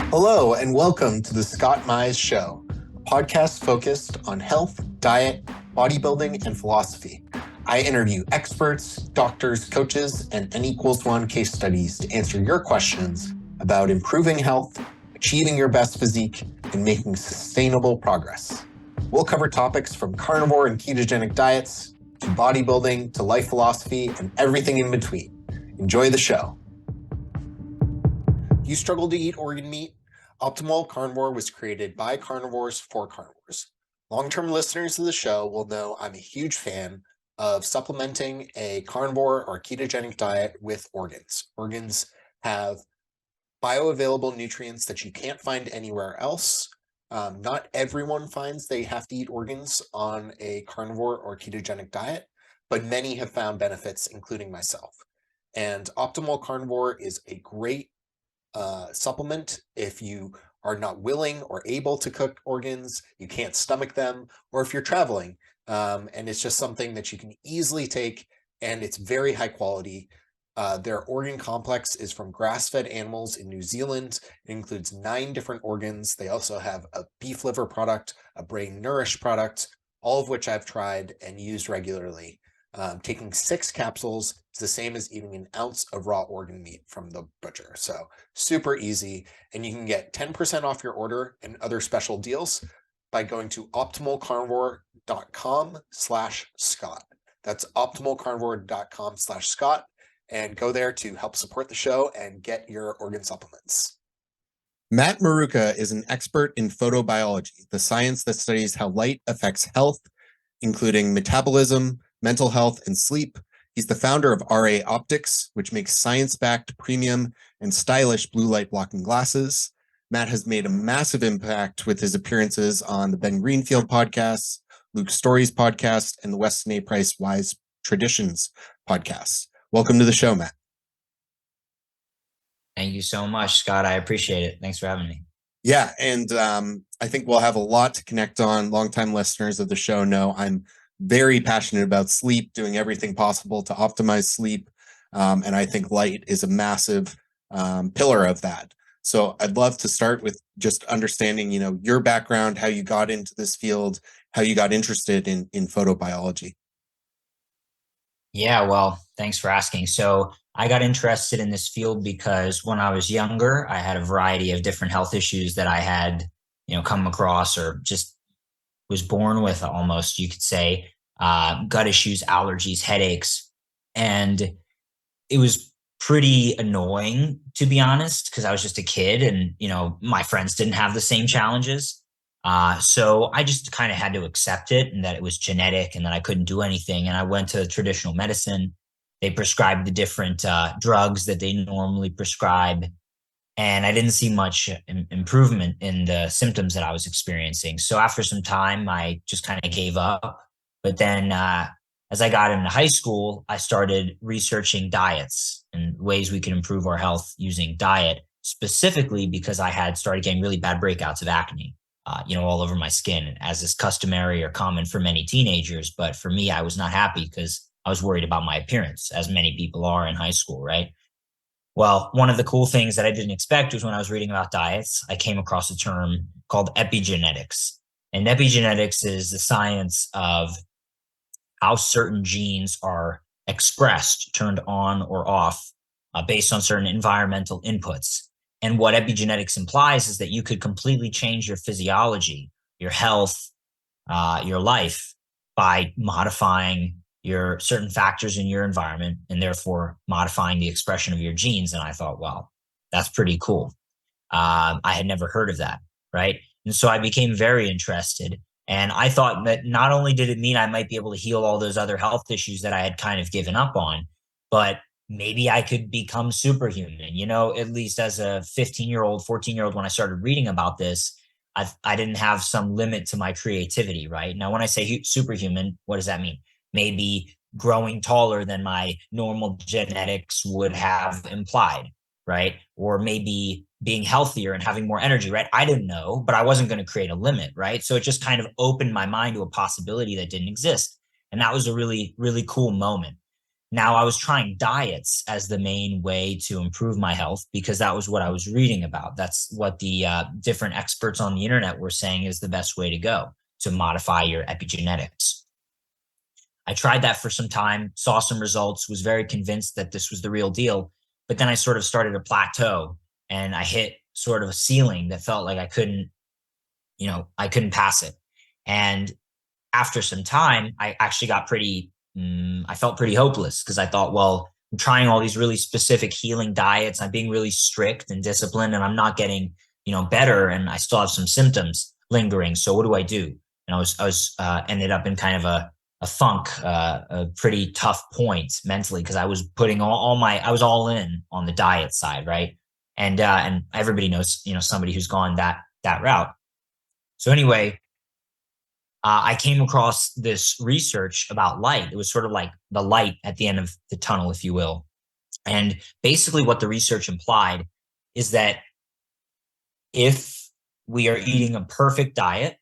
Hello, and welcome to the Scott Mize Show, a podcast focused on health, diet, bodybuilding, and philosophy. I interview experts, doctors, coaches, and N=1 case studies to answer your questions about improving health, achieving your best physique, and making sustainable progress. We'll cover topics from carnivore and ketogenic diets, to bodybuilding, to life philosophy, and everything in between. Enjoy the show. Do you struggle to eat organ meat? Optimal Carnivore was created by carnivores for carnivores. Long-term listeners of the show will know I'm a huge fan of supplementing a carnivore or ketogenic diet with organs. Organs have bioavailable nutrients that you can't find anywhere else. Not everyone finds they have to eat organs on a carnivore or ketogenic diet, but many have found benefits, including myself. And Optimal Carnivore is a great supplement if you are not willing or able to cook organs, you can't stomach them, or if you're traveling, and it's just something that you can easily take, and it's very high quality. Their organ complex is from grass-fed animals in New Zealand. It includes 9 different organs. They also have a beef liver product, a brain nourish product, all of which I've tried and used regularly. Taking 6 capsules is the same as eating an ounce of raw organ meat from the butcher. So super easy. And you can get 10% off your order and other special deals by going to optimalcarnivore.com/Scott. That's optimalcarnivore.com/Scott. And go there to help support the show and get your organ supplements. Matt Maruca is an expert in photobiology, the science that studies how light affects health, including metabolism, mental health, and sleep. He's the founder of RA Optics, which makes science-backed, premium, and stylish blue light blocking glasses. Matt has made a massive impact with his appearances on the Ben Greenfield podcast, Luke Storey's podcast, and the Weston A. Price Wise Traditions podcast. Welcome to the show, Matt. Thank you so much, Scott. I appreciate it. Thanks for having me. Yeah, and I think we'll have a lot to connect on. Longtime listeners of the show know I'm very passionate about sleep, doing everything possible to optimize sleep. And I think light is a massive pillar of that. So I'd love to start with just understanding, your background, how you got into this field, how you got interested in photobiology. Yeah, well, thanks for asking. So I got interested in this field because when I was younger, I had a variety of different health issues that I had, come across or just was born with, almost, you could say, gut issues, allergies, headaches. And it was pretty annoying, to be honest, because I was just a kid and, my friends didn't have the same challenges. So I just kind of had to accept it and that it was genetic and that I couldn't do anything. And I went to traditional medicine. They prescribed the different drugs that they normally prescribe. And I didn't see much improvement in the symptoms that I was experiencing. So after some time, I just kind of gave up. But then as I got into high school, I started researching diets and ways we can improve our health using diet, specifically because I had started getting really bad breakouts of acne, all over my skin, as is customary or common for many teenagers. But for me, I was not happy because I was worried about my appearance, as many people are in high school, right? Well, one of the cool things that I didn't expect was when I was reading about diets, I came across a term called epigenetics. And epigenetics is the science of how certain genes are expressed, turned on or off, based on certain environmental inputs. And what epigenetics implies is that you could completely change your physiology, your health, your life by modifying your certain factors in your environment and therefore modifying the expression of your genes. And I thought, well, that's pretty cool. I had never heard of that, right? And so I became very interested. And I thought that not only did it mean I might be able to heal all those other health issues that I had kind of given up on, but maybe I could become superhuman. At least as a 15-year-old, 14-year-old, when I started reading about this, I didn't have some limit to my creativity, right? Now, when I say superhuman, what does that mean? Maybe growing taller than my normal genetics would have implied, right? Or maybe being healthier and having more energy, right? I didn't know, but I wasn't going to create a limit, right? So it just kind of opened my mind to a possibility that didn't exist. And that was a really, really cool moment. Now I was trying diets as the main way to improve my health because that was what I was reading about. That's what the different experts on the internet were saying is the best way to go to modify your epigenetics. I tried that for some time, saw some results, was very convinced that this was the real deal. But then I sort of started a plateau and I hit sort of a ceiling that felt like I couldn't pass it. And after some time, I actually got I felt pretty hopeless because I thought, well, I'm trying all these really specific healing diets. I'm being really strict and disciplined and I'm not getting, better. And I still have some symptoms lingering. So what do I do? And I was ended up in kind of a funk, a pretty tough point mentally because I was putting I was all in on the diet side. Right. And everybody knows, somebody who's gone that route. So anyway, I came across this research about light. It was sort of like the light at the end of the tunnel, if you will. And basically, what the research implied is that if we are eating a perfect diet,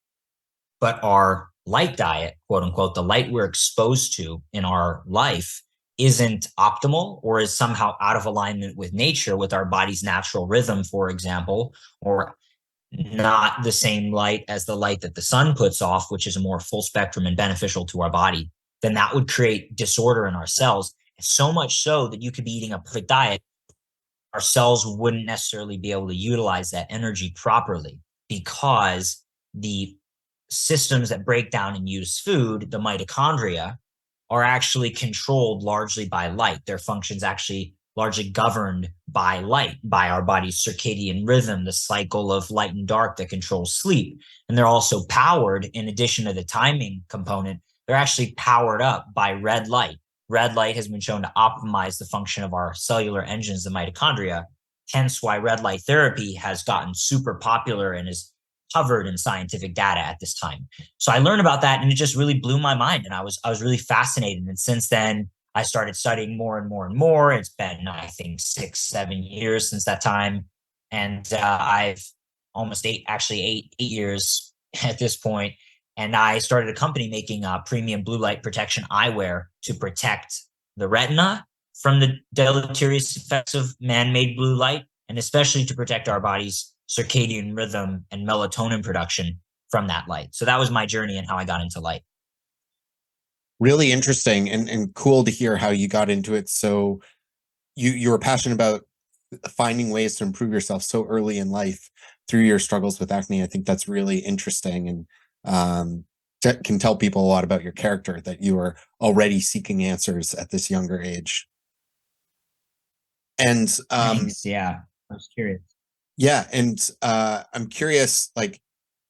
but our light diet, quote unquote, the light we're exposed to in our life isn't optimal or is somehow out of alignment with nature, with our body's natural rhythm, for example, or not the same light as the light that the sun puts off, which is a more full spectrum and beneficial to our body, then that would create disorder in our cells. So much so that you could be eating a perfect diet, our cells wouldn't necessarily be able to utilize that energy properly because the systems that break down and use food, the mitochondria, are actually controlled largely by light. Their functions actually largely governed by light, by our body's circadian rhythm, the cycle of light and dark that controls sleep. And they're also powered, in addition to the timing component, they're actually powered up by red light. Red light has been shown to optimize the function of our cellular engines, the mitochondria, hence why red light therapy has gotten super popular and is covered in scientific data at this time. So I learned about that and it just really blew my mind. And I was really fascinated. And since then, I started studying more and more and more. It's been, I think, 6, 7 years since that time. And I've almost eight years at this point. And I started a company making premium blue light protection eyewear to protect the retina from the deleterious effects of man-made blue light, and especially to protect our body's circadian rhythm and melatonin production from that light. So that was my journey and how I got into light. Really interesting and cool to hear how you got into it. So you were passionate about finding ways to improve yourself so early in life through your struggles with acne. I think that's really interesting and can tell people a lot about your character, that you are already seeking answers at this younger age. And Thanks. Yeah, I was curious. yeah, and I'm curious, like,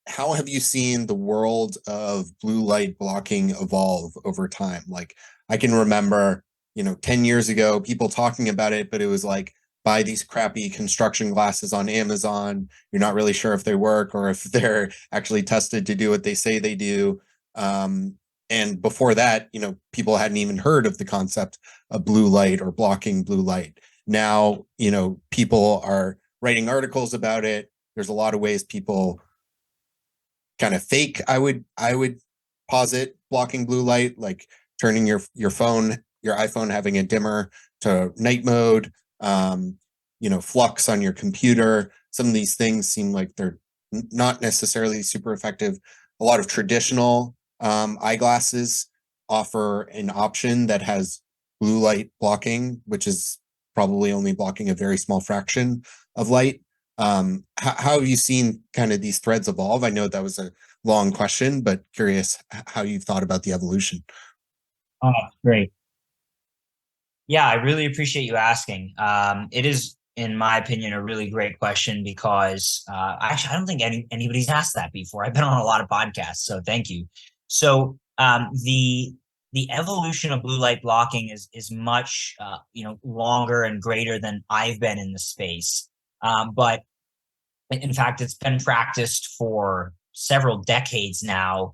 how have you seen the world of blue light blocking evolve over time? Like, I can remember, 10 years ago, people talking about it, but it was like, buy these crappy construction glasses on Amazon. You're not really sure if they work or if they're actually tested to do what they say they do. And before that, people hadn't even heard of the concept of blue light or blocking blue light. Now, people are writing articles about it. There's a lot of ways people kind of fake, I would posit, blocking blue light, like turning your iPhone having a dimmer to night mode, flux on your computer. Some of these things seem like they're not necessarily super effective. A lot of traditional eyeglasses offer an option that has blue light blocking, which is probably only blocking a very small fraction of light. How have you seen kind of these threads evolve? I know that was a long question, but curious how you've thought about the evolution. Oh, great. Yeah, I really appreciate you asking. It is, in my opinion, a really great question because actually, I don't think anybody's asked that before. I've been on a lot of podcasts, so thank you. So the evolution of blue light blocking is much longer and greater than I've been in the space. But in fact, it's been practiced for several decades now,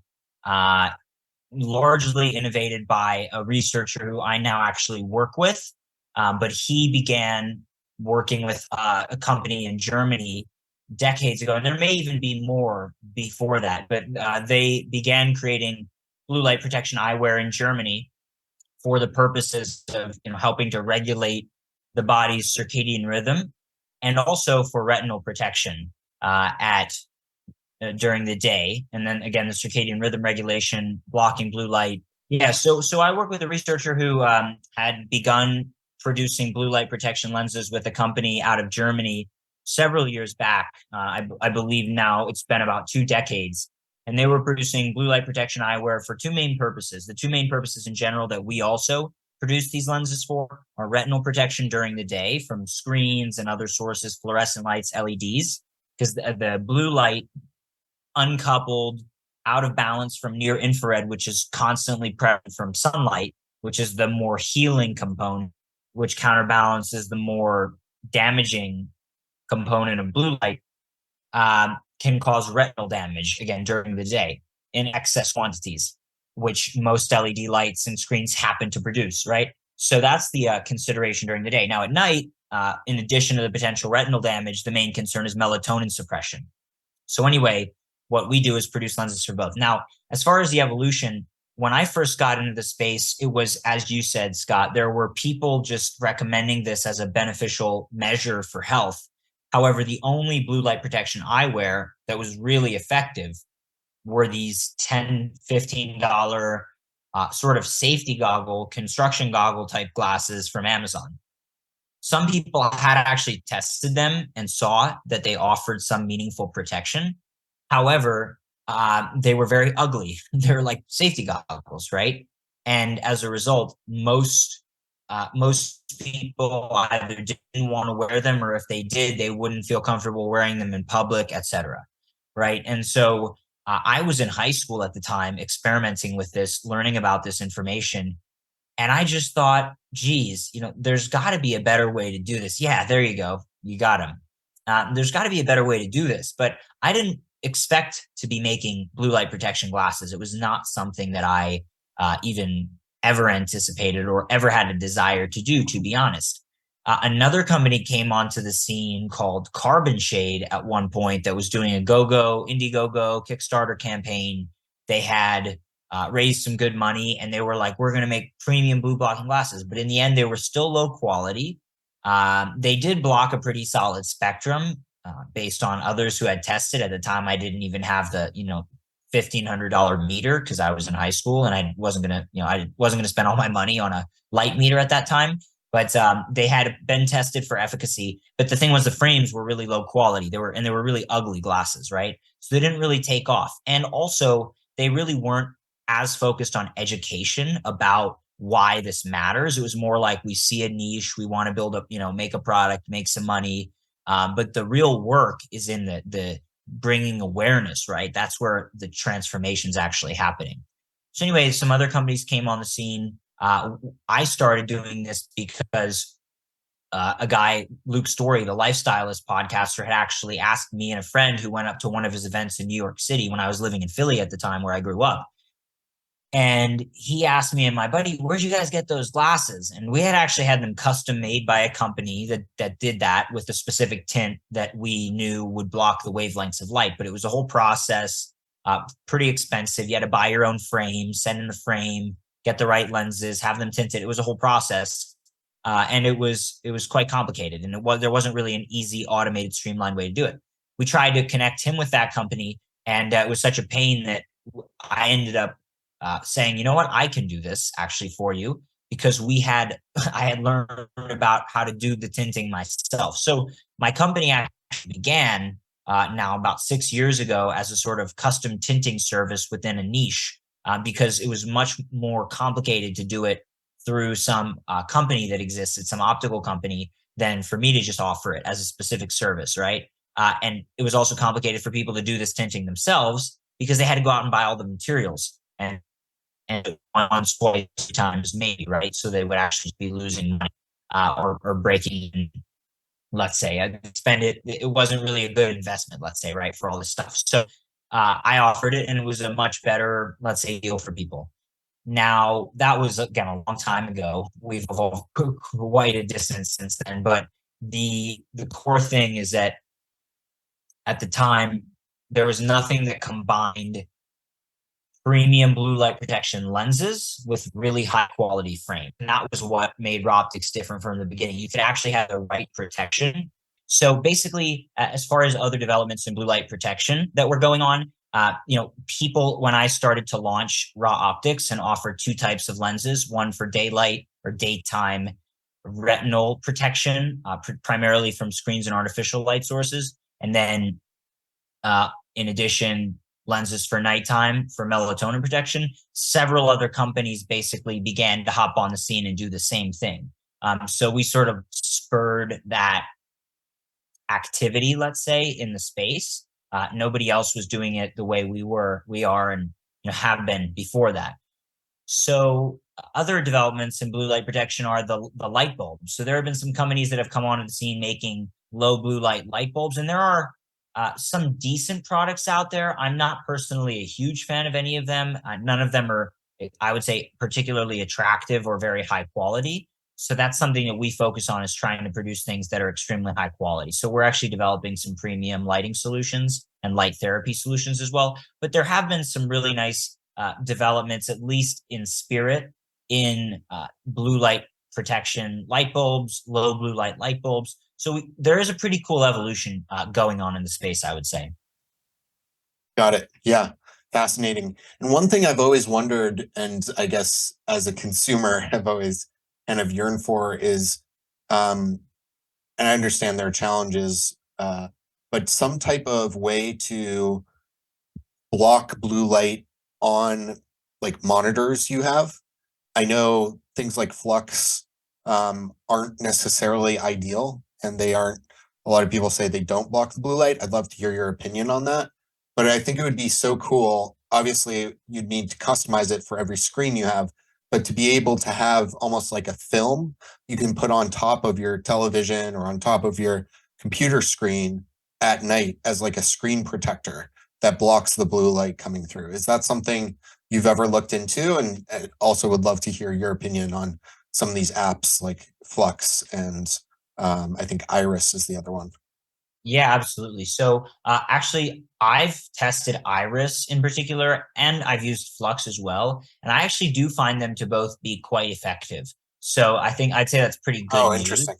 largely innovated by a researcher who I now actually work with. But he began working with a company in Germany decades ago, and there may even be more before that. But they began creating blue light protection eyewear in Germany for the purposes of helping to regulate the body's circadian rhythm, and also for retinal protection at during the day. And then again, the circadian rhythm regulation, blocking blue light. Yeah, so I work with a researcher who had begun producing blue light protection lenses with a company out of Germany several years back. I believe now it's been about 2 decades. And they were producing blue light protection eyewear for two main purposes. The two main purposes in general that we also produce these lenses for are retinal protection during the day from screens and other sources, fluorescent lights, LEDs, because the blue light uncoupled, out of balance from near infrared, which is constantly present from sunlight, which is the more healing component, which counterbalances the more damaging component of blue light, can cause retinal damage again during the day in excess quantities, which most LED lights and screens happen to produce, right? So that's the consideration during the day. Now at night, in addition to the potential retinal damage, the main concern is melatonin suppression. So anyway, what we do is produce lenses for both. Now, as far as the evolution, when I first got into the space, it was, as you said, Scott, there were people just recommending this as a beneficial measure for health. However, the only blue light protection eyewear that was really effective were these $10, $15 sort of safety goggle, construction goggle type glasses from Amazon. Some people had actually tested them and saw that they offered some meaningful protection. However, they were very ugly. They're like safety goggles, right? And as a result, most people either didn't want to wear them, or if they did, they wouldn't feel comfortable wearing them in public, etc. Right? And so I was in high school at the time, experimenting with this, learning about this information, and I just thought, geez, there's got to be a better way to do this. Yeah, there you go. You got him. There's got to be a better way to do this. But I didn't expect to be making blue light protection glasses. It was not something that I even ever anticipated or ever had a desire to do, to be honest. Another company came onto the scene called Carbon Shade at one point that was doing a Indiegogo Kickstarter campaign. They had raised some good money, and they were like, we're going to make premium blue blocking glasses. But in the end, they were still low quality. They did block a pretty solid spectrum based on others who had tested. At the time, I didn't even have the, $1,500 meter because I was in high school and I wasn't going to spend all my money on a light meter at that time. But they had been tested for efficacy. But the thing was, the frames were really low quality. They were really ugly glasses, right? So they didn't really take off. And also, they really weren't as focused on education about why this matters. It was more like, we see a niche, we want to build up, make a product, make some money. But the real work is in the bringing awareness, right? That's where the transformation's actually happening. So anyway, some other companies came on the scene. I started doing this because a guy, Luke Storey, the lifestylist podcaster, had actually asked me and a friend who went up to one of his events in New York City when I was living in Philly at the time, where I grew up. And he asked me and my buddy, where'd you guys get those glasses? And we had actually had them custom made by a company that did that with a specific tint that we knew would block the wavelengths of light. But it was a whole process, pretty expensive. You had to buy your own frame, send in the frame, get the right lenses, have them tinted. It was a whole process. And it was quite complicated. And there wasn't really an easy, automated, streamlined way to do it. We tried to connect him with that company, and it was such a pain that I ended up saying, you know what, I can do this actually for you, because I had learned about how to do the tinting myself. So my company actually began now about 6 years ago as a sort of custom tinting service within a niche, because it was much more complicated to do it through some company that existed, some optical company, than for me to just offer it as a specific service, right? And it was also complicated for people to do this tinting themselves, because they had to go out and buy all the materials. And once, twice, 2 times, maybe, right? So they would actually be losing money or breaking, let's say, spend it. It wasn't really a good investment, let's say, right, for all this stuff. So I offered it, and it was a much better, let's say, deal for people. Now, that was, again, a long time ago. We've evolved quite a distance since then. But the core thing is that at the time, there was nothing that combined premium blue light protection lenses with really high quality frame. And that was what made raw optics different from the beginning. You could actually have the right protection. So basically, as far as other developments in blue light protection that were going on, people, when I started to launch raw optics and offer two types of lenses, one for daylight or daytime retinal protection, primarily from screens and artificial light sources, and then in addition, lenses for nighttime for melatonin protection. Several other companies basically began to hop on the scene and do the same thing. So we sort of spurred that activity, let's say, in the space. Nobody else was doing it the way we are, and have been before that. So other developments in blue light protection are the light bulbs. So there have been some companies that have come onto the scene making low blue light bulbs, and there are some decent products out there. I'm not personally a huge fan of any of them. None of them are, I would say, particularly attractive or very high quality. So that's something that we focus on, is trying to produce things that are extremely high quality. So we're actually developing some premium lighting solutions and light therapy solutions as well. But there have been some really nice developments, at least in spirit, in blue light protection light bulbs, low blue light bulbs. So there is a pretty cool evolution going on in the space, I would say. Got it. Yeah. Fascinating. And one thing I've always wondered, and I guess as a consumer, I've always kind of yearned for is, and I understand there are challenges, but some type of way to block blue light on like monitors you have. I know things like flux aren't necessarily ideal, and they aren't. A lot of people say they don't block the blue light. I'd love to hear your opinion on that. But I think it would be so cool. Obviously, you'd need to customize it for every screen you have, but to be able to have almost like a film you can put on top of your television or on top of your computer screen at night as like a screen protector that blocks the blue light coming through. Is that something you've ever looked into? And also would love to hear your opinion on some of these apps like Flux and I think Iris is the other one. Yeah, absolutely. So actually, I've tested Iris in particular, and I've used Flux as well. And I actually do find them to both be quite effective. So I think I'd say that's pretty good Oh, news. interesting.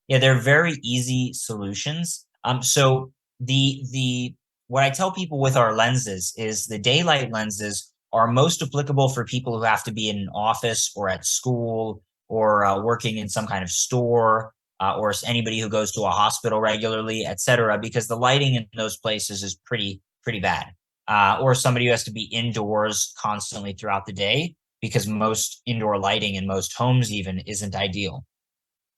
Yeah, they're very easy solutions. So the what I tell people with our lenses is the daylight lenses are most applicable for people who have to be in an office or at school or working in some kind of store, or anybody who goes to a hospital regularly, et cetera, because the lighting in those places is pretty bad. Or somebody who has to be indoors constantly throughout the day, because most indoor lighting in most homes even isn't ideal.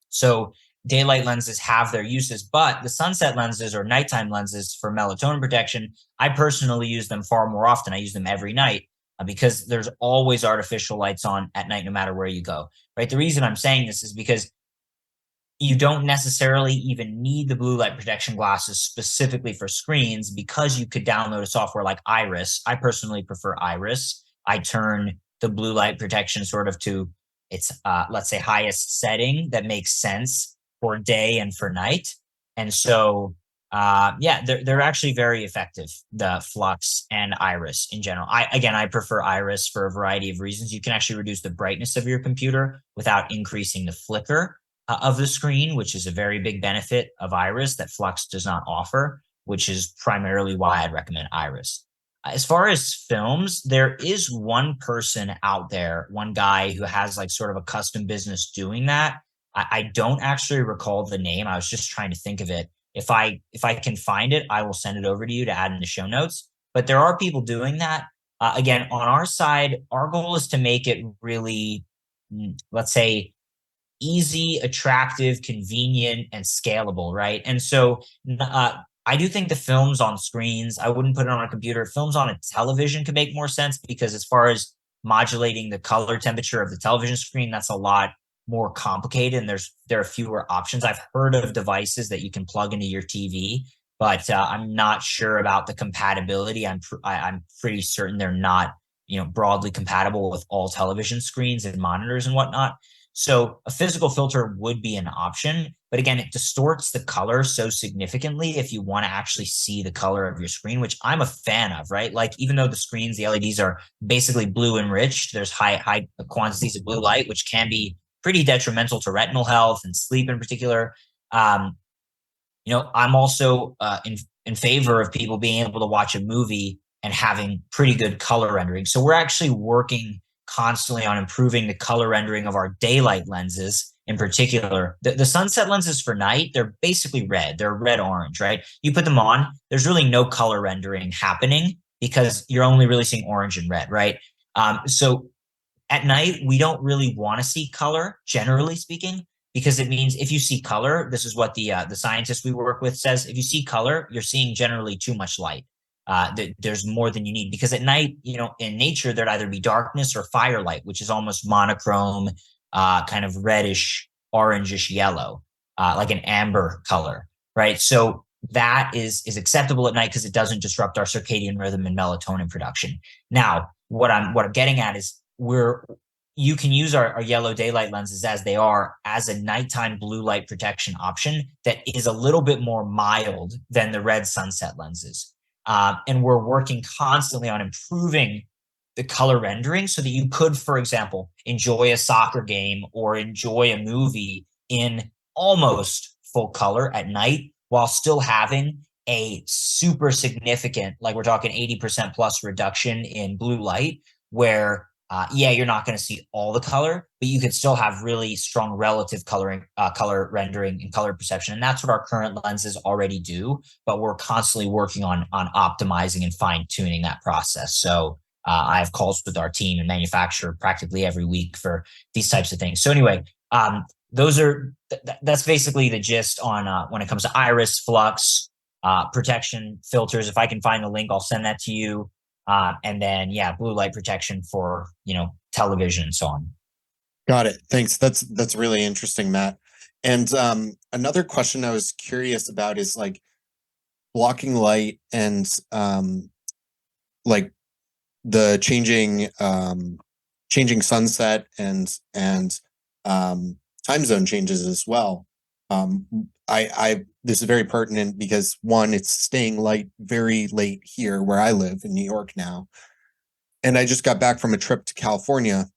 So daylight lenses have their uses, but the sunset lenses or nighttime lenses for melatonin protection, I personally use them far more often. I use them every night because there's always artificial lights on at night, no matter where you go. Right. The reason I'm saying this is because you don't necessarily even need the blue light protection glasses specifically for screens, because you could download a software like Iris. I personally prefer Iris. I turn the blue light protection sort of to its, let's say, highest setting that makes sense for day and for night. And so, yeah, they're actually very effective, the Flux and Iris in general. I prefer Iris for a variety of reasons. You can actually reduce the brightness of your computer without increasing the flicker of the screen, which is a very big benefit of Iris that Flux does not offer, which is primarily why I'd recommend Iris. As far as films, there is one person out there, one guy who has like sort of a custom business doing that. I don't actually recall the name. I was just trying to think of it. If I can find it, I will send it over to you to add in the show notes. But there are people doing that. Again, on our side, our goal is to make it really, let's say, easy, attractive, convenient, and scalable, right? And so I do think the films on screens, I wouldn't put it on a computer. Films on a television could make more sense, because as far as modulating the color temperature of the television screen, that's a lot more complicated, and there are fewer options. I've heard of devices that you can plug into your TV, but I'm not sure about the compatibility. I'm pretty certain they're not broadly compatible with all television screens and monitors and whatnot. So a physical filter would be an option, but again, it distorts the color so significantly if you want to actually see the color of your screen, which I'm a fan of, right? Like even though the screens, the LEDs are basically blue enriched, there's high quantities of blue light, which can be pretty detrimental to retinal health and sleep in particular. Um, I'm also in favor of people being able to watch a movie and having pretty good color rendering. So we're actually working constantly on improving the color rendering of our daylight lenses in particular. The sunset lenses for night, they're basically red. They're red orange, right? You put them on, there's really no color rendering happening because you're only really seeing orange and red, right? So at night, we don't really want to see color, generally speaking, because it means if you see color, this is what the scientist we work with says. If you see color, you're seeing generally too much light. There's more than you need because at night, in nature, there'd either be darkness or firelight, which is almost monochrome, kind of reddish, orangish yellow, like an amber color, right? So that is acceptable at night because it doesn't disrupt our circadian rhythm and melatonin production. Now, what I'm getting at is you can use our yellow daylight lenses as they are as a nighttime blue light protection option that is a little bit more mild than the red sunset lenses. And we're working constantly on improving the color rendering so that you could, for example, enjoy a soccer game or enjoy a movie in almost full color at night while still having a super significant, like we're talking 80% plus reduction in blue light, where you're not going to see all the color, but you could still have really strong relative color rendering, and color perception. And that's what our current lenses already do. But we're constantly working on optimizing and fine tuning that process. So I have calls with our team and manufacturer practically every week for these types of things. So anyway, that's basically the gist on when it comes to iris, flux, protection filters. If I can find the link, I'll send that to you. And then, blue light protection for, television and so on. Got it. Thanks. That's really interesting, Matt. And another question I was curious about is like blocking light and like the changing sunset and time zone changes as well. I this is very pertinent because one, it's staying light very late here where I live in New York now, and I just got back from a trip to California,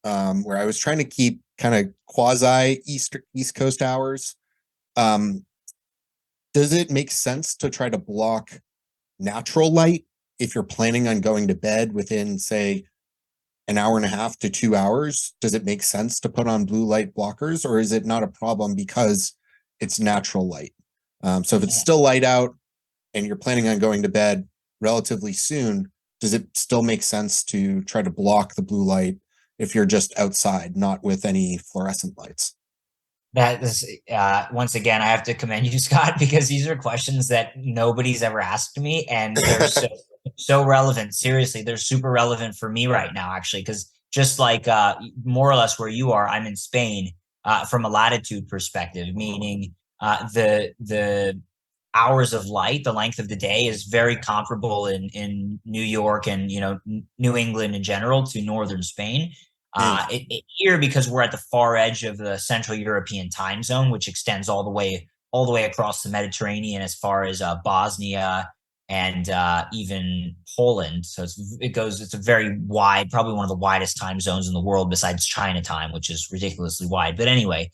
where I was trying to keep kind of quasi East Coast hours. Um, does it make sense to try to block natural light if you're planning on going to bed within, say, an hour and a half to 2 hours? Does it make sense to put on blue light blockers, or is it not a problem because it's natural light? So if it's still light out and you're planning on going to bed relatively soon, does it still make sense to try to block the blue light if you're just outside, not with any fluorescent lights? That is, once again, I have to commend you, Scott, because these are questions that nobody's ever asked me, and they're so relevant. Seriously, they're super relevant for me right now, actually, because just like more or less where you are, I'm in Spain from a latitude perspective, meaning the hours of light, the length of the day is very comparable in New York and New England in general to northern Spain. Here, because we're at the far edge of the Central European time zone, which extends all the way across the Mediterranean as far as Bosnia and even Poland. So it's a very wide, probably one of the widest time zones in the world besides China time, which is ridiculously wide. But anyway,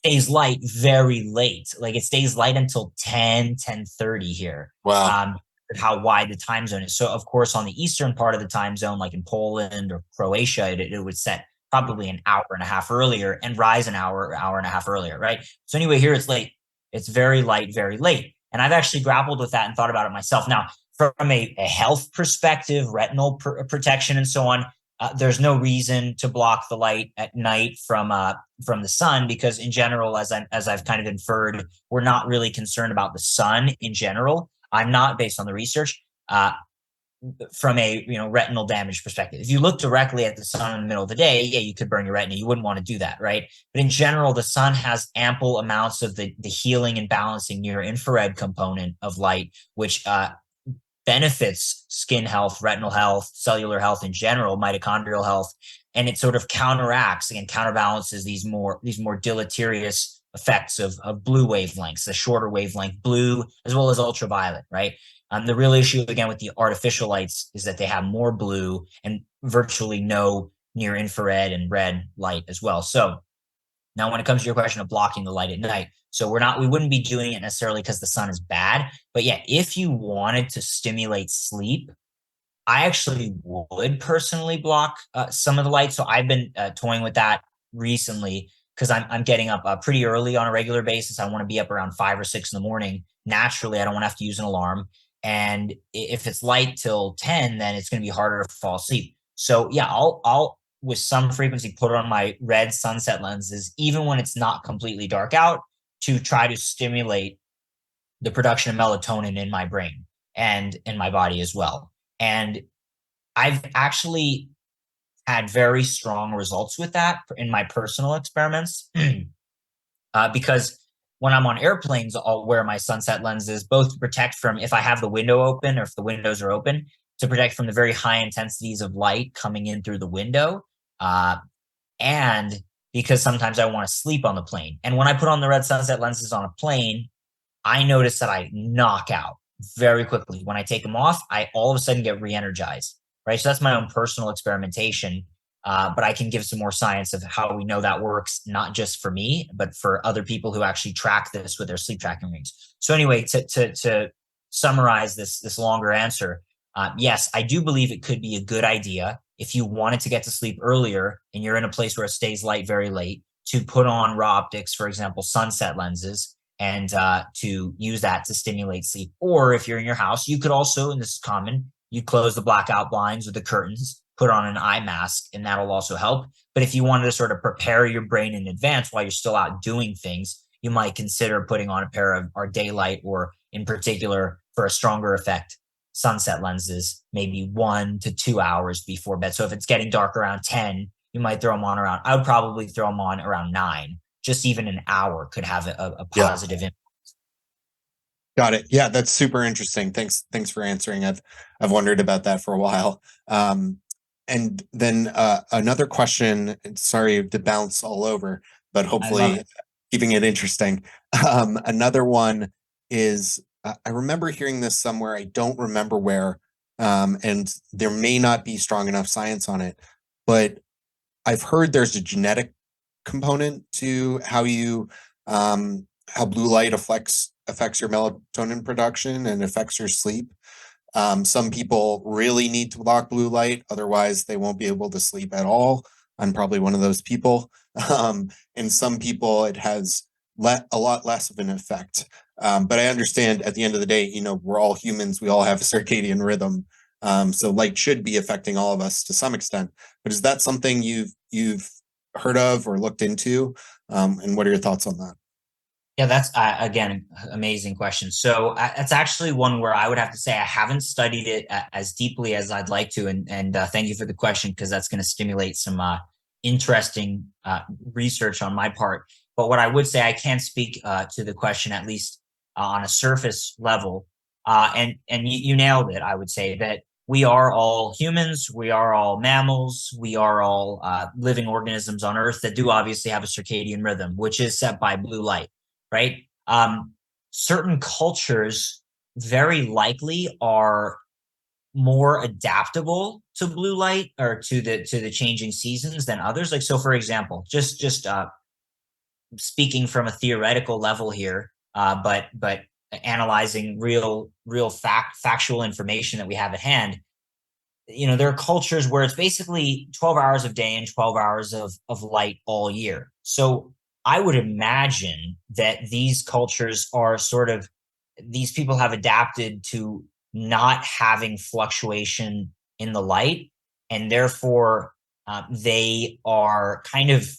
stays light very late. Like it stays light until 10:30 here. Wow. How wide the time zone is. So, of course, on the eastern part of the time zone, like in Poland or Croatia, it would set probably an hour and a half earlier and rise an hour and a half earlier, right? So, anyway, here it's late. It's very light, very late. And I've actually grappled with that and thought about it myself. Now, from a health perspective, retinal protection and so on, there's no reason to block the light at night from the sun because, in general, as I've kind of inferred, we're not really concerned about the sun in general. I'm not, based on the research, from a retinal damage perspective. If you look directly at the sun in the middle of the day, you could burn your retina. You wouldn't want to do that, right? But in general, the sun has ample amounts of the healing and balancing near infrared component of light, which benefits skin health, retinal health, cellular health in general, mitochondrial health. and it sort of counterbalances these more deleterious effects of blue wavelengths, the shorter wavelength blue as well as ultraviolet, right? The real issue again with the artificial lights is that they have more blue and virtually no near infrared and red light as well. So now, when it comes to your question of blocking the light at night, so we wouldn't be doing it necessarily because the sun is bad. But yeah, if you wanted to stimulate sleep, I actually would personally block some of the light. So I've been toying with that recently because I'm getting up pretty early on a regular basis. I want to be up around 5 or 6 in the morning. Naturally, I don't want to have to use an alarm. And if it's light till 10, then it's going to be harder to fall asleep. So yeah, I'll with some frequency put on my red sunset lenses, even when it's not completely dark out, to try to stimulate the production of melatonin in my brain and in my body as well. And I've actually had very strong results with that in my personal experiments because when I'm on airplanes, I'll wear my sunset lenses both to protect from if I have the window open or if the windows are open, to protect from the very high intensities of light coming in through the window. Uh, and because sometimes I want to sleep on the plane. And when I put on the red sunset lenses on a plane, I notice that I knock out very quickly. When I take them off, I all of a sudden get re-energized, right? So that's my own personal experimentation. But I can give some more science of how we know that works, not just for me, but for other people who actually track this with their sleep tracking rings. So anyway, to summarize this longer answer, yes, I do believe it could be a good idea if you wanted to get to sleep earlier and you're in a place where it stays light very late to put on raw optics, for example, sunset lenses, and to use that to stimulate sleep. Or if you're in your house, you could also, and this is common, you close the blackout blinds or the curtains, put on an eye mask, and that'll also help. But if you wanted to sort of prepare your brain in advance while you're still out doing things, you might consider putting on a pair of our daylight, or in particular for a stronger effect, sunset lenses, maybe 1 to 2 hours before bed. So if it's getting dark around 10, you might throw them on around, I would probably throw them on around 9. Just even an hour could have a Yeah. positive impact. Got it. Yeah, that's super interesting. Thanks for answering. I've wondered about that for a while. And then another question, sorry to bounce all over, but hopefully keeping it interesting. Another one is I remember hearing this somewhere, I don't remember where, and there may not be strong enough science on it, but I've heard there's a genetic component to how blue light affects your melatonin production and affects your sleep. Some people really need to block blue light, otherwise they won't be able to sleep at all. I'm probably one of those people. And some people it has a lot less of an effect. But I understand at the end of the day, we're all humans, we all have a circadian rhythm. So light should be affecting all of us to some extent. But is that something you've heard of or looked into? And what are your thoughts on that? Yeah, that's again amazing question. So that's actually one where I would have to say I haven't studied it as deeply as I'd like to, and thank you for the question because that's going to stimulate some interesting research on my part. But what I would say, I can speak to the question at least on a surface level, and you nailed it. I would say that we are all humans, we are all mammals, we are all living organisms on Earth that do obviously have a circadian rhythm, which is set by blue light, right? Certain cultures very likely are more adaptable to blue light or to the changing seasons than others. Like, so for example, just speaking from a theoretical level here, but analyzing real factual information that we have at hand. There are cultures where it's basically 12 hours of day and 12 hours of light all year. So I would imagine that these cultures are sort of, these people have adapted to not having fluctuation in the light. And therefore, they are kind of,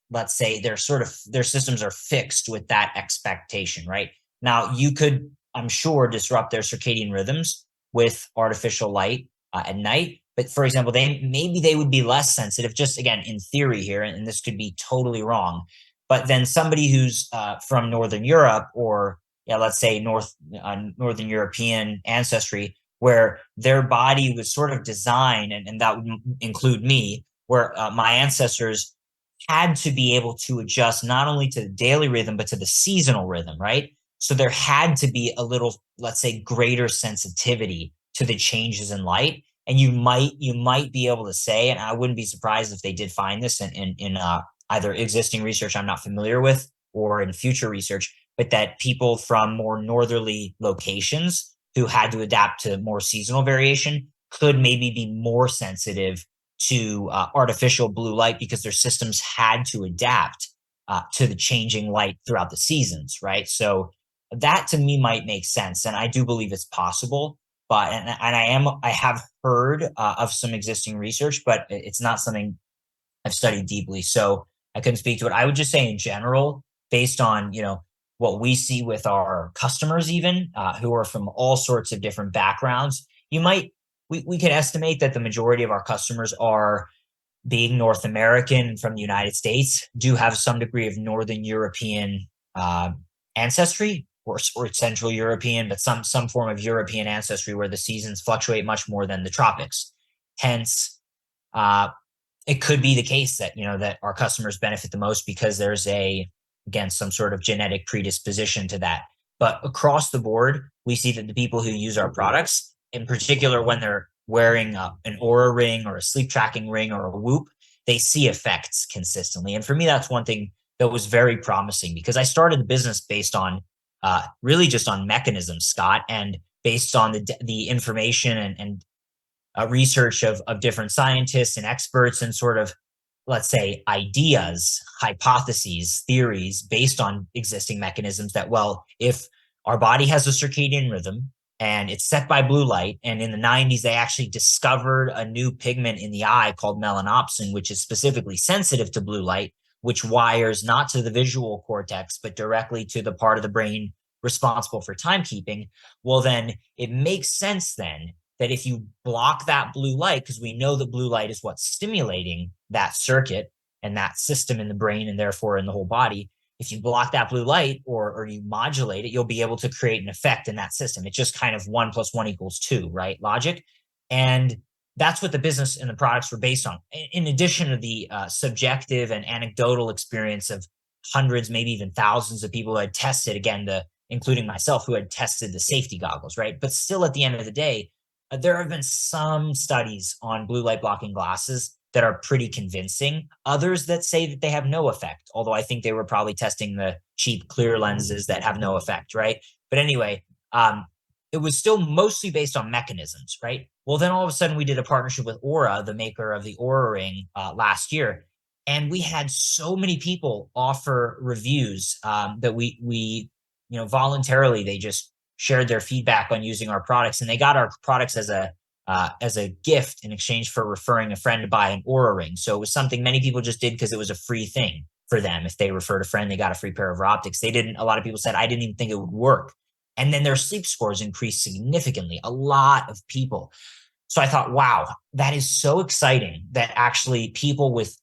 let's say, their systems are fixed with that expectation, right? Now, you could, I'm sure, disrupt their circadian rhythms with artificial light at night. But for example, maybe they would be less sensitive, just again, in theory here, and this could be totally wrong. But then somebody who's from Northern Europe, or yeah, let's say Northern European ancestry, where their body was sort of designed, and that would include me, where my ancestors had to be able to adjust not only to the daily rhythm, but to the seasonal rhythm, right? So there had to be a little, let's say, greater sensitivity to the changes in light. And you might be able to say, and I wouldn't be surprised if they did find this in either existing research I'm not familiar with or in future research, but that people from more northerly locations who had to adapt to more seasonal variation could maybe be more sensitive to artificial blue light because their systems had to adapt to the changing light throughout the seasons, right? So that to me might make sense, and I do believe it's possible. But I have heard of some existing research, but it's not something I've studied deeply, so I couldn't speak to it. I would just say in general, based on what we see with our customers, even who are from all sorts of different backgrounds, we could estimate that the majority of our customers are being North American from the United States, do have some degree of Northern European uh, ancestry or Central European, but some form of European ancestry where the seasons fluctuate much more than the tropics. Hence, uh, it could be the case that that our customers benefit the most because there's again some sort of genetic predisposition to that. But across the board, we see that the people who use our products, in particular when they're wearing an Aura ring or a sleep tracking ring or a Whoop, they see effects consistently. And for me, that's one thing that was very promising because I started the business based on really just on mechanisms, Scott, and based on the information and research of different scientists and experts and sort of, let's say, ideas, hypotheses, theories based on existing mechanisms that, well, if our body has a circadian rhythm and it's set by blue light, and in the 90s, they actually discovered a new pigment in the eye called melanopsin, which is specifically sensitive to blue light, which wires not to the visual cortex, but directly to the part of the brain responsible for timekeeping. Well, then it makes sense then that if you block that blue light, because we know that blue light is what's stimulating that circuit and that system in the brain and therefore in the whole body, if you block that blue light or you modulate it, you'll be able to create an effect in that system. It's just kind of 1 + 1 = 2, right? Logic. And that's what the business and the products were based on. In addition to the subjective and anecdotal experience of hundreds, maybe even thousands of people who had tested, again, including myself, who had tested the safety goggles, right? But still, at the end of the day, there have been some studies on blue light blocking glasses that are pretty convincing. Others that say that they have no effect, although I think they were probably testing the cheap clear lenses that have no effect, right? But anyway, it was still mostly based on mechanisms, right? Well, then all of a sudden we did a partnership with Aura, the maker of the Aura ring, last year. And we had so many people offer reviews that we voluntarily, they just shared their feedback on using our products, and they got our products as a gift in exchange for referring a friend to buy an Aura ring. So it was something many people just did because it was a free thing for them. If they referred a friend, they got a free pair of optics. They didn't. A lot of people said, I didn't even think it would work. And then their sleep scores increased significantly. A lot of people. So I thought, wow, that is so exciting that actually people with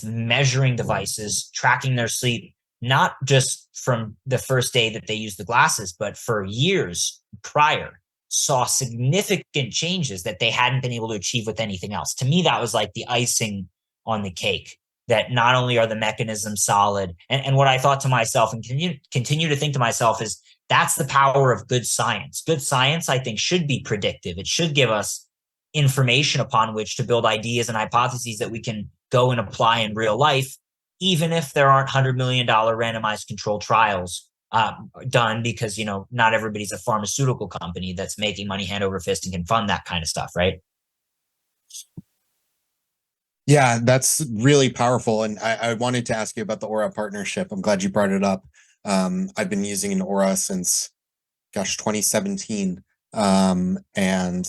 measuring devices, tracking their sleep, not just from the first day that they used the glasses, but for years prior, saw significant changes that they hadn't been able to achieve with anything else. To me, that was like the icing on the cake, that not only are the mechanisms solid, and what I thought to myself and continue to think to myself is that's the power of good science. Good science, I think, should be predictive. It should give us information upon which to build ideas and hypotheses that we can go and apply in real life, even if there aren't $100 million randomized controlled trials done, because not everybody's a pharmaceutical company that's making money hand over fist and can fund that kind of stuff, right? Yeah, that's really powerful. And I wanted to ask you about the Aura partnership. I'm glad you brought it up. I've been using an Aura since, 2017. And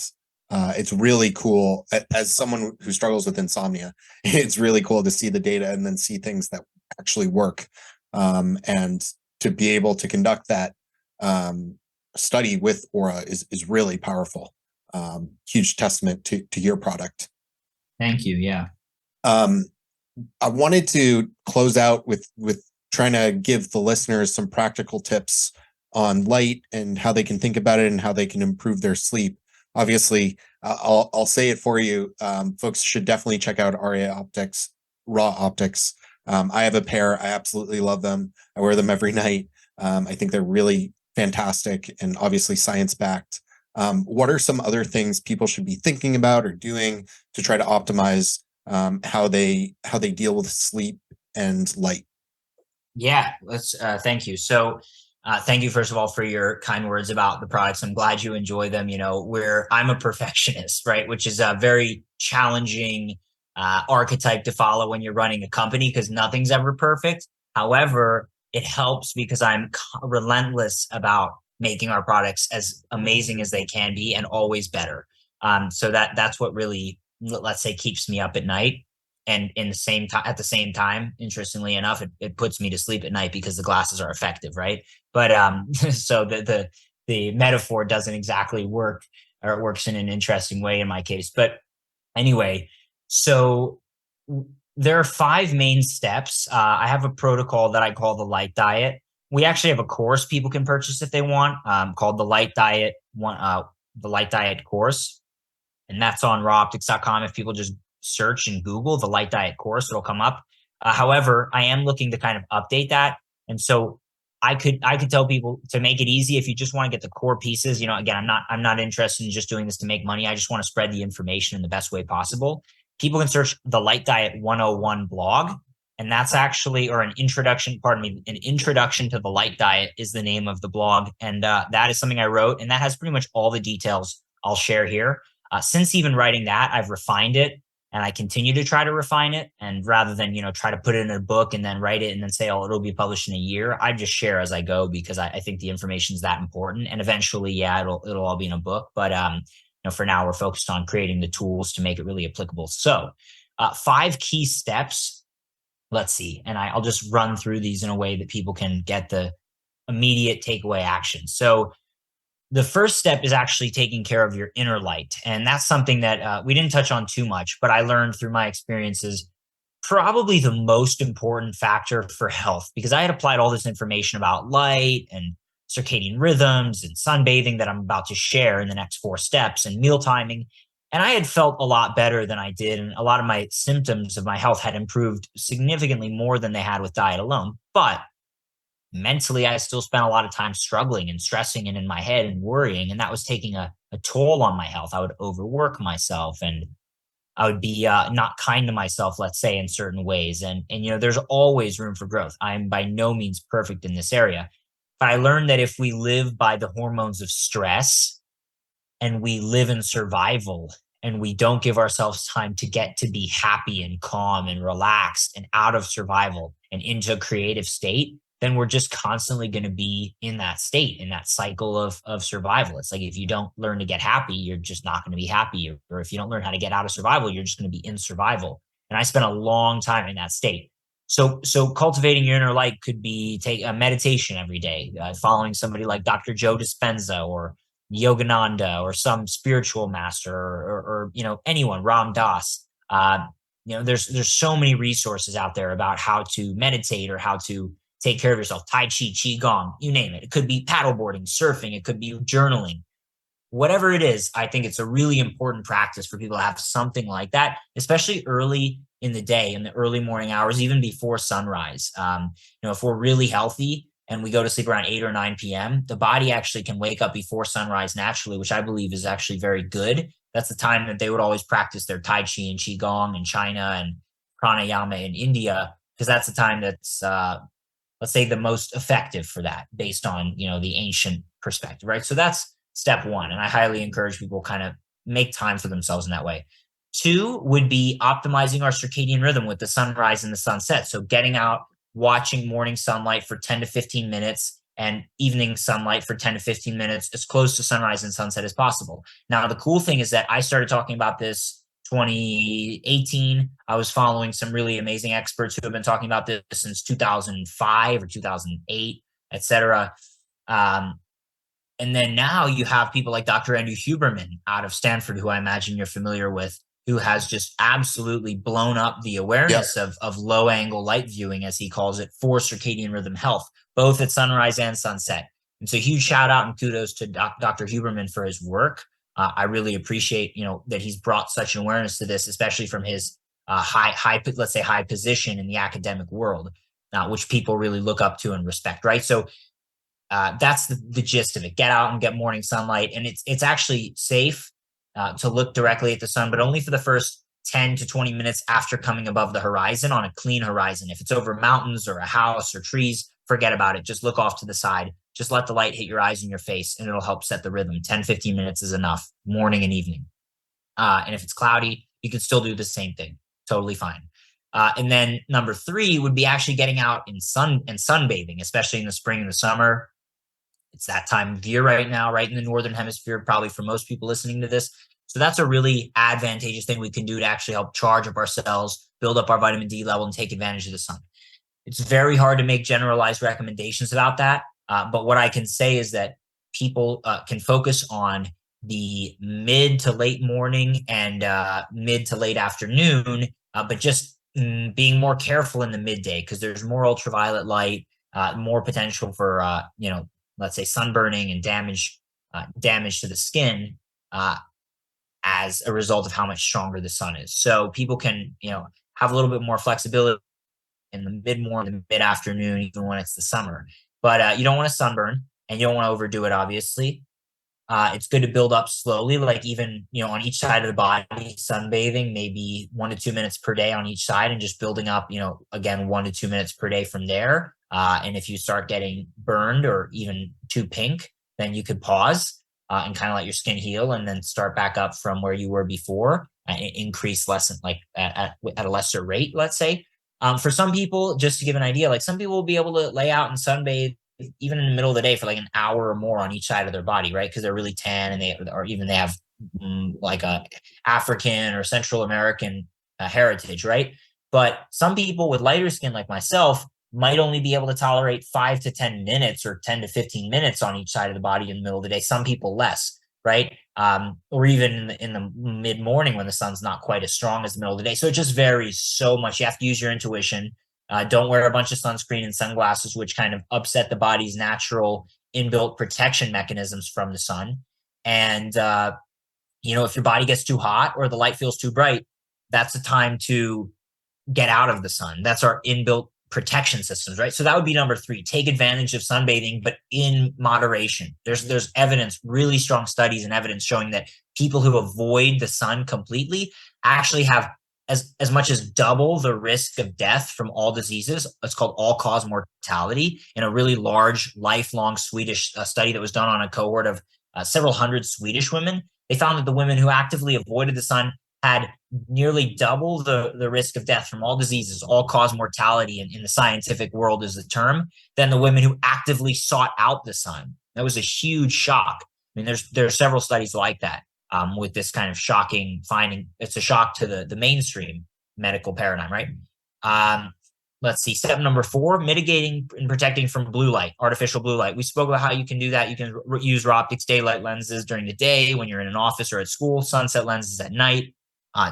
it's really cool. As someone who struggles with insomnia, it's really cool to see the data and then see things that actually work. And to be able to conduct that study with Aura is really powerful. Huge testament to your product. Thank you. Yeah. I wanted to close out with trying to give the listeners some practical tips on light and how they can think about it and how they can improve their sleep. obviously, I'll say it for you. Folks should definitely check out RA Optics, Raw Optics. I have a pair. I absolutely love them. I wear them every night. I think they're really fantastic and obviously science backed. What are some other things people should be thinking about or doing to try to optimize how they deal with sleep and light? Yeah, let's thank you. So thank you first of all for your kind words about the products. I'm glad you enjoy them. You know, where I'm a perfectionist, right? Which is a very challenging archetype to follow when you're running a company because nothing's ever perfect. However, it helps because I'm relentless about making our products as amazing as they can be and always better. So that's what really, let's say, keeps me up at night. And in the same time, at the same time, interestingly enough, it puts me to sleep at night because the glasses are effective, right? But so the metaphor doesn't exactly work, or it works in an interesting way in my case. But anyway, so there are five main steps. I have a protocol that I call the light diet. We actually have a course people can purchase if they want, called the Light Diet the Light Diet course, and that's on rawoptics.com. If people just search and Google the Light Diet course, it'll come up. However, I am looking to kind of update that, and so I could tell people to make it easy if you just want to get the core pieces. You know, again, I'm not interested in just doing this to make money. I just want to spread the information in the best way possible. People can search the Light Diet 101 blog, and that's actually, or an introduction, pardon me, an introduction to the light diet is the name of the blog, and that is something I wrote, and that has pretty much all the details I'll share here. Since even writing that, I've refined it and I continue to try to refine it. And rather than, try to put it in a book and then write it and then say, oh, it'll be published in a year, I just share as I go because I think the information is that important. And eventually, yeah, it'll all be in a book. But, for now, we're focused on creating the tools to make it really applicable. So, five key steps. Let's see. And I'll just run through these in a way that people can get the immediate takeaway action. So, the first step is actually taking care of your inner light. And that's something that we didn't touch on too much, but I learned through my experiences probably the most important factor for health because I had applied all this information about light and circadian rhythms and sunbathing that I'm about to share in the next four steps and meal timing. And I had felt a lot better than I did. And a lot of my symptoms of my health had improved significantly more than they had with diet alone. But mentally, I still spent a lot of time struggling and stressing and in my head and worrying. And that was taking a toll on my health. I would overwork myself and I would be not kind to myself, let's say, in certain ways. And there's always room for growth. I'm by no means perfect in this area. But I learned that if we live by the hormones of stress and we live in survival and we don't give ourselves time to get to be happy and calm and relaxed and out of survival and into a creative state, then we're just constantly going to be in that state, in that cycle of survival. It's like if you don't learn to get happy, you're just not going to be happy. Or if you don't learn how to get out of survival, you're just going to be in survival. And I spent a long time in that state. So cultivating your inner light could be take a meditation every day, following somebody like Dr. Joe Dispenza or Yogananda or some spiritual master or anyone, Ram Dass. There's so many resources out there about how to meditate or how to take care of yourself. Tai Chi, Qigong, you name it. It could be paddleboarding, surfing, it could be journaling. Whatever it is, I think it's a really important practice for people to have something like that, especially early in the day, in the early morning hours, even before sunrise. If we're really healthy and we go to sleep around 8 or 9 p.m., the body actually can wake up before sunrise naturally, which I believe is actually very good. That's the time that they would always practice their Tai Chi and Qigong in China and pranayama in India, because that's the time that's let's say the most effective for that based on the ancient perspective, right? So that's step one, and I highly encourage people kind of make time for themselves in that way. Two would be optimizing our circadian rhythm with the sunrise and the sunset. So getting out, watching morning sunlight for 10 to 15 minutes and evening sunlight for 10 to 15 minutes as close to sunrise and sunset as possible. Now, the cool thing is that I started talking about this 2018. I was following some really amazing experts who have been talking about this since 2005 or 2008, etc. And then now you have people like Dr. Andrew Huberman out of Stanford, who I imagine you're familiar with, who has just absolutely blown up the awareness of low angle light viewing, as he calls it, for circadian rhythm health, both at sunrise and sunset. And so huge shout out and kudos to Dr. Huberman for his work. I really appreciate, that he's brought such an awareness to this, especially from his let's say high position in the academic world, which people really look up to and respect, right? So that's the gist of it. Get out and get morning sunlight, and it's actually safe to look directly at the sun, but only for the first 10 to 20 minutes after coming above the horizon on a clean horizon. If it's over mountains or a house or trees, forget about it. Just look off to the side. Just let the light hit your eyes and your face, and it'll help set the rhythm. 10, 15 minutes is enough, morning and evening. And if it's cloudy, you can still do the same thing. Totally fine. And then number 3 would be actually getting out in sunbathing, especially in the spring and the summer. It's that time of year right now, right in the northern hemisphere, probably for most people listening to this. So that's a really advantageous thing we can do to actually help charge up our cells, build up our vitamin D level, and take advantage of the sun. It's very hard to make generalized recommendations about that. But what I can say is that people can focus on the mid to late morning and mid to late afternoon, but just being more careful in the midday, because there's more ultraviolet light, more potential for, let's say sunburning and damage to the skin as a result of how much stronger the sun is. So people can, have a little bit more flexibility in the mid-morning, the mid-afternoon, even when it's the summer. But you don't want to sunburn, and you don't want to overdo it, obviously. It's good to build up slowly, like even, on each side of the body, sunbathing, maybe 1 to 2 minutes per day on each side, and just building up, again, 1 to 2 minutes per day from there. And if you start getting burned or even too pink, then you could pause and kind of let your skin heal, and then start back up from where you were before, increase less like at a lesser rate, let's say. For some people, just to give an idea, like some people will be able to lay out and sunbathe even in the middle of the day for like an hour or more on each side of their body, right? Because they're really tan, and they have like a African or Central American heritage, right? But some people with lighter skin, like myself, might only be able to tolerate 5 to 10 minutes or 10 to 15 minutes on each side of the body in the middle of the day. Some people less, right? Or even in the mid morning when the sun's not quite as strong as the middle of the day. So it just varies so much. You have to use your intuition. Don't wear a bunch of sunscreen and sunglasses, which kind of upset the body's natural inbuilt protection mechanisms from the sun. And, if your body gets too hot or the light feels too bright, that's the time to get out of the sun. That's our inbuilt protection systems, right? So that would be number 3. Take advantage of sunbathing, but in moderation. There's evidence, really strong studies and evidence showing that people who avoid the sun completely actually have as much as double the risk of death from all diseases. It's called all-cause mortality, in a really large, lifelong Swedish study that was done on a cohort of several hundred Swedish women. They found that the women who actively avoided the sun had nearly double the risk of death from all diseases, all-cause mortality in the scientific world is the term, than the women who actively sought out the sun. That was a huge shock. I mean, there are several studies like that with this kind of shocking finding. It's a shock to the mainstream medical paradigm, right? Let's see. Step number 4, mitigating and protecting from blue light, artificial blue light. We spoke about how you can do that. You can use raw optics daylight lenses during the day when you're in an office or at school, sunset lenses at night.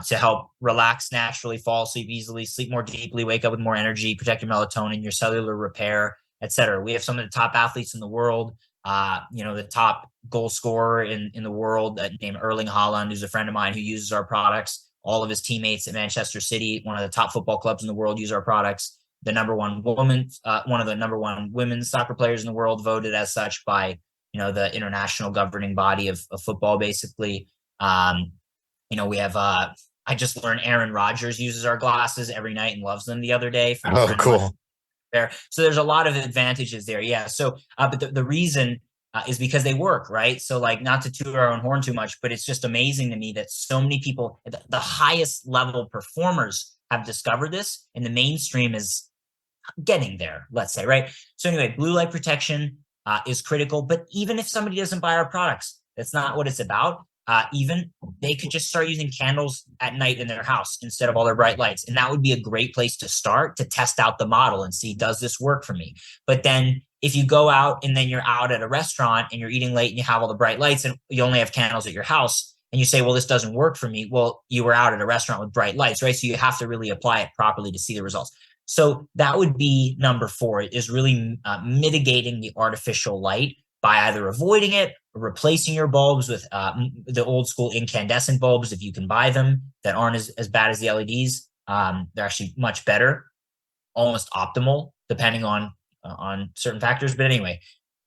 To help relax naturally, fall asleep easily, sleep more deeply, wake up with more energy, protect your melatonin, your cellular repair, etc. We have some of the top athletes in the world, the top goal scorer in the world named Erling Haaland, who's a friend of mine, who uses our products. All of his teammates at Manchester City, one of the top football clubs in the world, use our products. The number one woman, one of the number one women's soccer players in the world, voted as such by, the international governing body of football, basically. We have, I just learned Aaron Rodgers uses our glasses every night and loves them the other day. Oh, cool. There. So there's a lot of advantages there. Yeah. So, but the reason is because they work, right? So like, not to toot our own horn too much, but it's just amazing to me that so many people, the highest level performers, have discovered this, and the mainstream is getting there, let's say, right? So anyway, blue light protection is critical, but even if somebody doesn't buy our products, that's not what it's about. Even they could just start using candles at night in their house instead of all their bright lights. And that would be a great place to start to test out the model and see, does this work for me? But then if you go out and then you're out at a restaurant and you're eating late and you have all the bright lights and you only have candles at your house, and you say, well, this doesn't work for me. Well, you were out at a restaurant with bright lights, right? So you have to really apply it properly to see the results. So that would be number 4, is really mitigating the artificial light by either avoiding it or replacing your bulbs with the old school incandescent bulbs, if you can buy them, that aren't as bad as the LEDs. They're actually much better, almost optimal, depending on certain factors. But anyway,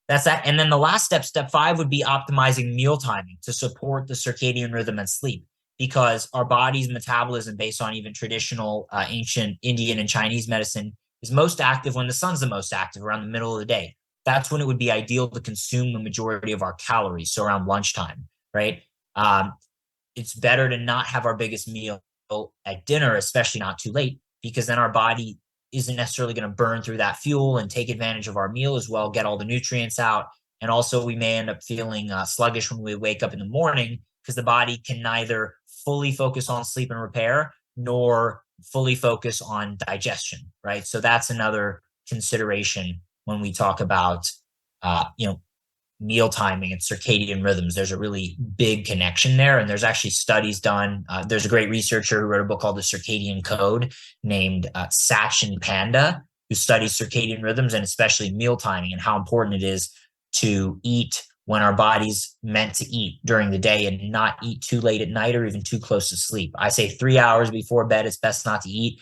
that's that. And then the last step, step 5, would be optimizing meal timing to support the circadian rhythm and sleep, because our body's metabolism, based on even traditional ancient Indian and Chinese medicine, is most active when the sun's the most active, around the middle of the day. That's when it would be ideal to consume the majority of our calories, so around lunchtime, right? It's better to not have our biggest meal at dinner, especially not too late, because then our body isn't necessarily going to burn through that fuel and take advantage of our meal as well, get all the nutrients out. And also, we may end up feeling sluggish when we wake up in the morning, because the body can neither fully focus on sleep and repair nor fully focus on digestion, right? So that's another consideration when we talk about, meal timing and circadian rhythms. There's a really big connection there. And there's actually studies done. There's a great researcher who wrote a book called The Circadian Code named Sachin Panda, who studies circadian rhythms and especially meal timing and how important it is to eat when our body's meant to eat during the day and not eat too late at night or even too close to sleep. I say 3 hours before bed, it's best not to eat.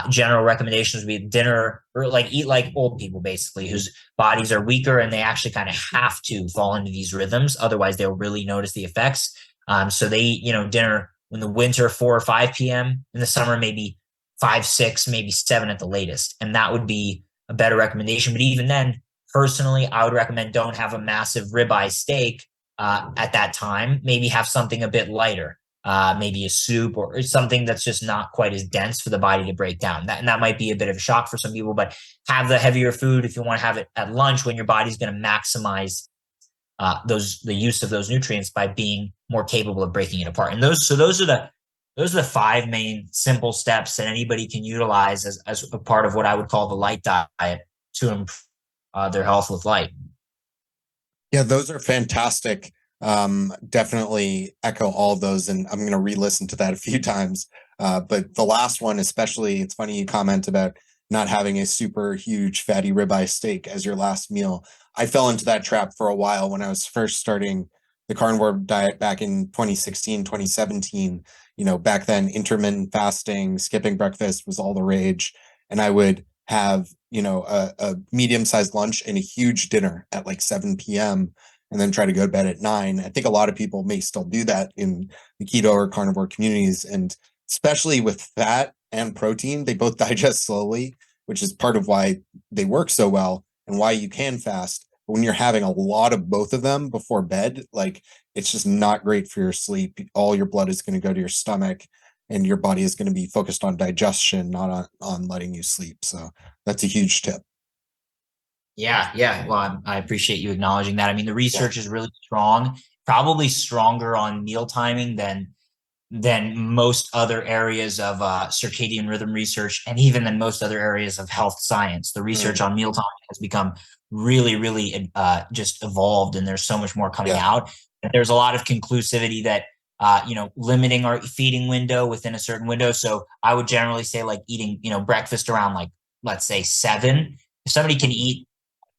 General recommendations would be dinner, or eat like old people, basically, whose bodies are weaker and they actually kind of have to fall into these rhythms. Otherwise, they'll really notice the effects. So they eat, dinner in the winter, 4 or 5 p.m. In the summer, maybe 5, 6, maybe 7 at the latest. And that would be a better recommendation. But even then, personally, I would recommend don't have a massive ribeye steak at that time. Maybe have something a bit lighter. Maybe a soup or something that's just not quite as dense for the body to break down. That might be a bit of a shock for some people, but have the heavier food if you want to have it at lunch, when your body's going to maximize the use of those nutrients by being more capable of breaking it apart. And those are the 5 main simple steps that anybody can utilize as a part of what I would call the light diet to improve their health with light. Yeah, those are fantastic. Definitely echo all of those, and I'm going to re-listen to that a few times. But the last one, especially, it's funny you comment about not having a super huge fatty ribeye steak as your last meal. I fell into that trap for a while when I was first starting the carnivore diet back in 2016, 2017. Back then, intermittent fasting, skipping breakfast was all the rage. And I would have, a medium-sized lunch and a huge dinner at like 7 p.m. and then try to go to bed at 9. I think a lot of people may still do that in the keto or carnivore communities. And especially with fat and protein, they both digest slowly, which is part of why they work so well and why you can fast. But when you're having a lot of both of them before bed, it's just not great for your sleep. All your blood is going to go to your stomach and your body is going to be focused on digestion, not on letting you sleep. So that's a huge tip. Yeah. Well, I appreciate you acknowledging that. I mean, the research is really strong, probably stronger on meal timing than most other areas of circadian rhythm research, and even than most other areas of health science. The research on meal timing has become really, really just evolved, and there's so much more coming out. And there's a lot of conclusivity that limiting our feeding window within a certain window. So I would generally say eating breakfast around let's say 7. If somebody can eat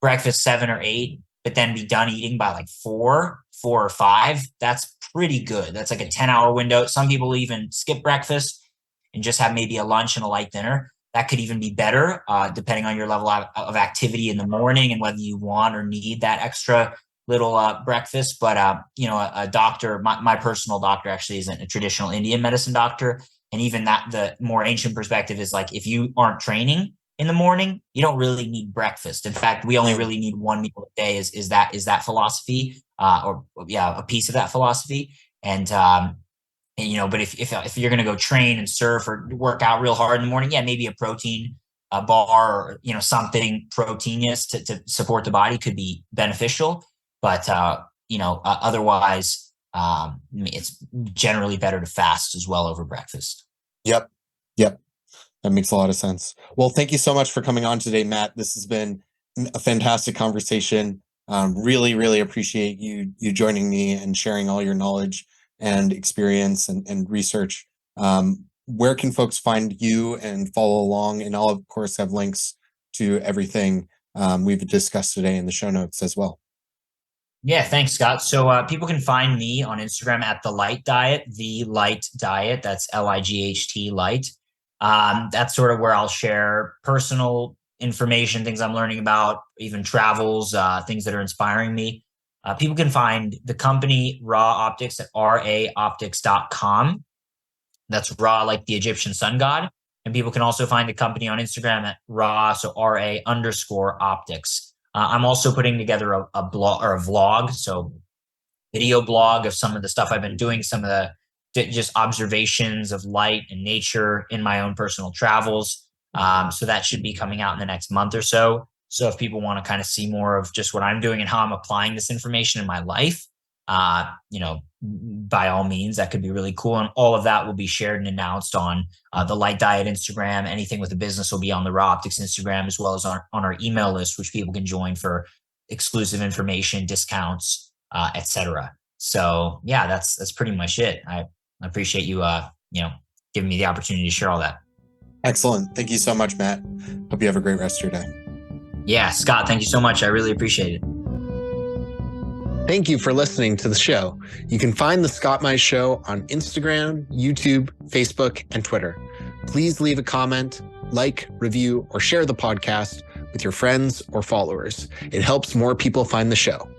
breakfast 7 or 8, but then be done eating by 4 or 5, that's pretty good. That's like a 10-hour window. Some people even skip breakfast and just have maybe a lunch and a light dinner. That could even be better, depending on your level of activity in the morning and whether you want or need that extra little breakfast. But a doctor, my personal doctor actually isn't a traditional Indian medicine doctor, and even that the more ancient perspective is if you aren't training in the morning, you don't really need breakfast. In fact, we only really need 1 meal a day. Is that philosophy, a piece of that philosophy. And but if you're going to go train and surf or work out real hard in the morning, maybe a protein bar or something proteinous to support the body could be beneficial. But otherwise, it's generally better to fast as well over breakfast. Yep. That makes a lot of sense. Well, thank you so much for coming on today, Matt. This has been a fantastic conversation. Really, really appreciate you joining me and sharing all your knowledge and experience and research. Where can folks find you and follow along? And I'll, of course, have links to everything we've discussed today in the show notes as well. Yeah, thanks, Scott. So people can find me on Instagram at The Light Diet, The Light Diet. That's Light, Light. That's sort of where I'll share personal information, things I'm learning about, even travels, things that are inspiring me. People can find the company Raw Optics at raoptics.com. That's Ra, like the Egyptian sun god. And people can also find the company on Instagram at Ra, so RA_optics. I'm also putting together a blog or a vlog, so video blog of some of the stuff I've been doing, some of the just observations of light and nature in my own personal travels. So that should be coming out in the next month or so. So if people want to kind of see more of just what I'm doing and how I'm applying this information in my life, by all means, that could be really cool. And all of that will be shared and announced on the Light Diet Instagram. Anything with the business will be on the Raw Optics Instagram, as well as on our email list, which people can join for exclusive information, discounts, etc. So yeah, that's pretty much it. I appreciate you, giving me the opportunity to share all that. Excellent. Thank you so much, Matt. Hope you have a great rest of your day. Yeah, Scott, thank you so much. I really appreciate it. Thank you for listening to the show. You can find The Scott Mize Show on Instagram, YouTube, Facebook, and Twitter. Please leave a comment, like, review, or share the podcast with your friends or followers. It helps more people find the show.